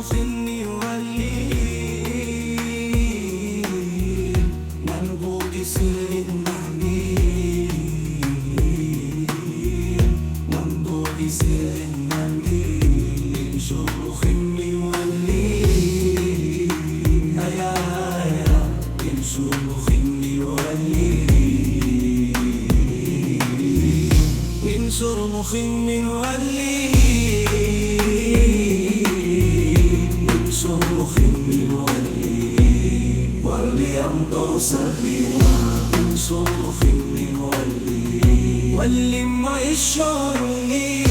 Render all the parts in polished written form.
خني ولي منبوذ سر النميم منبوذ سر النميم شر خني ولي يا شر خني ولي انصر مخني ولي انصر مخني ولي أمطر سبيلا انصر مخني ولي ما يشعرني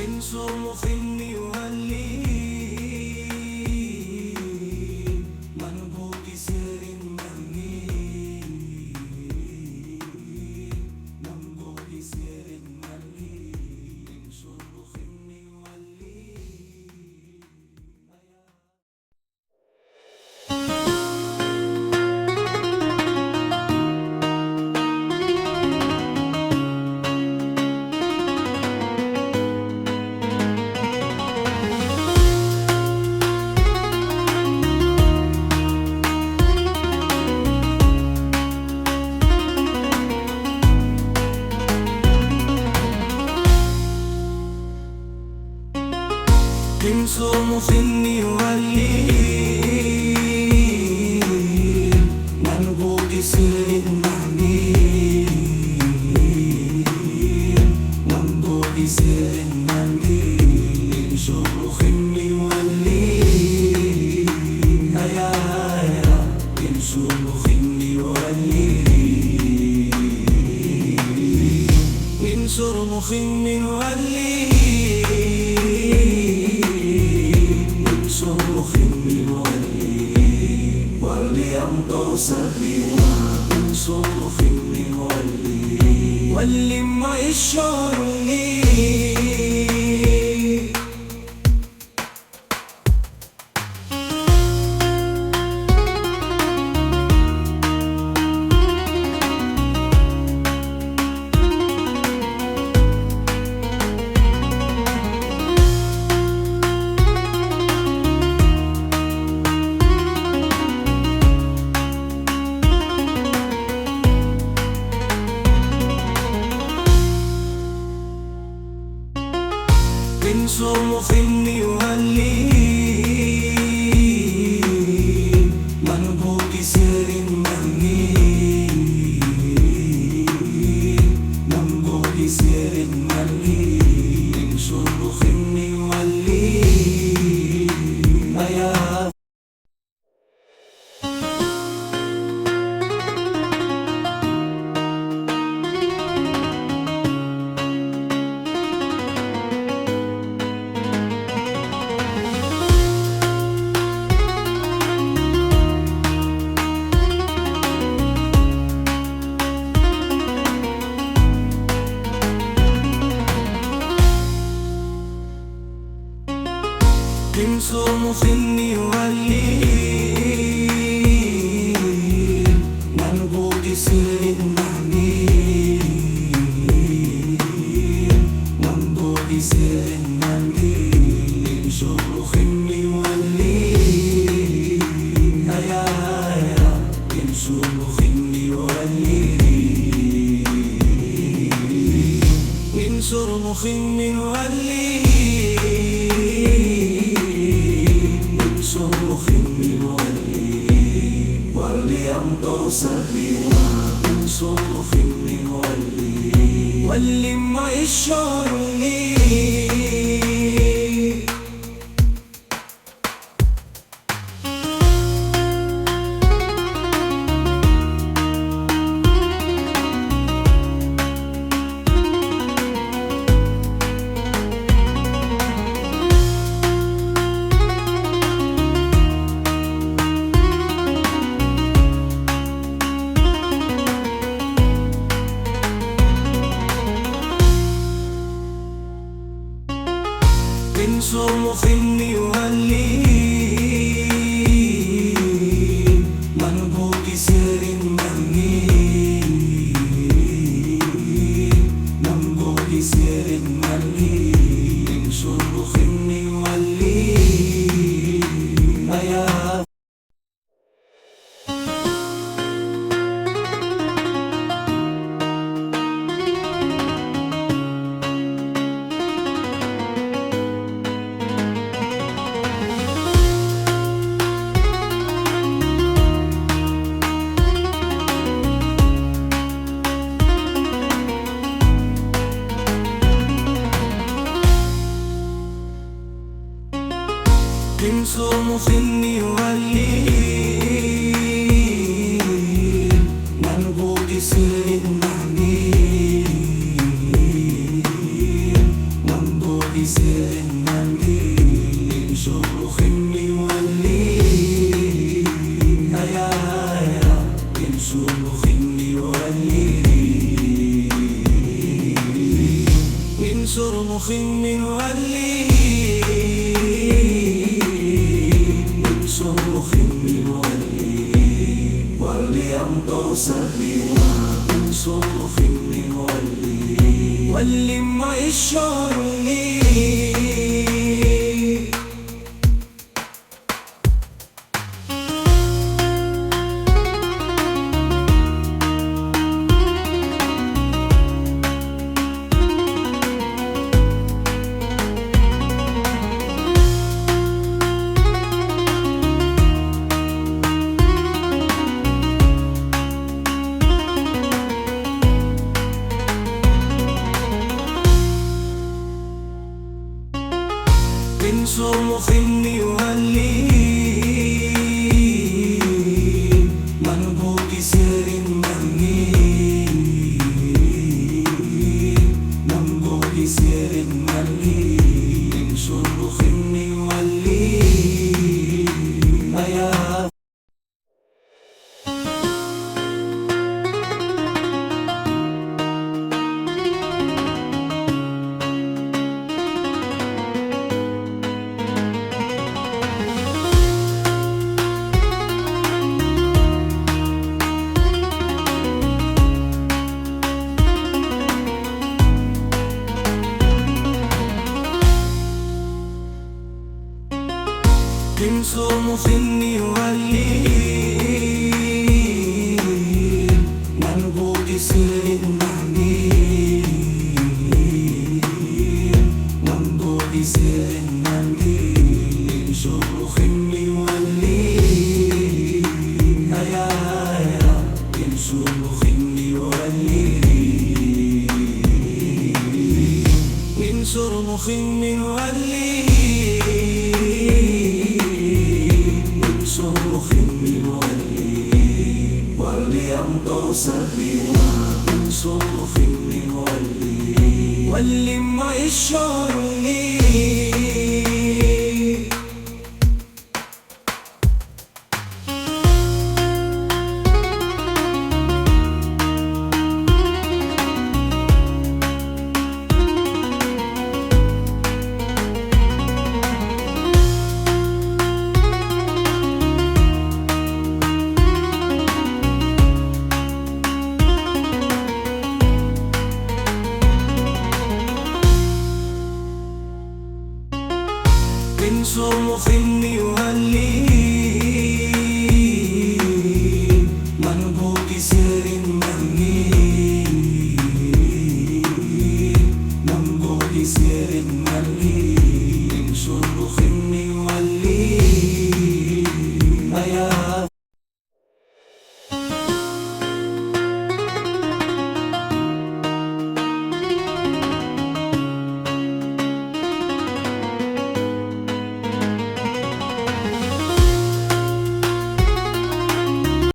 انصر مخني ولي منبوذ سر النميم منبوذ سر النميم انصر مخني ولي انصر مخني ولي منبوذ سر النميم منبوذ سر النميم شر خني ولي يا شر خني ولي انصر مخني ولي أمطر سبيلا انصر مخني ولي ما يشعرني انصر مخني ولي منبوذ سر النميم منبوذ سر النميم انصر مخني ولي يا انصر مخني ولي منبوذ سر النميم منبوذ سر النميم شر خني ولي يا شر خني ولي انصر مخني ولي انصر مخني ولي أمطر سبيلا انصر مخني ولي ما يشعرني يا صوم خني والليل منبوط سر النميل منبوط سر النميل صوم خني والليل يا صوم خني والليل صوم خني والليل صوف من واللي ما يشعرني صوم خني والليل منبوط سر النميل منبوط سر النميل صوم خني والليل يا صوم خني والليل منبوط سر النميل منبوط سر النميل صوم خني والليل يا صوم خني والليل صوم خني والليل صوم خني واللي أمطر سبيلا صوم خني واللي ما يشعرني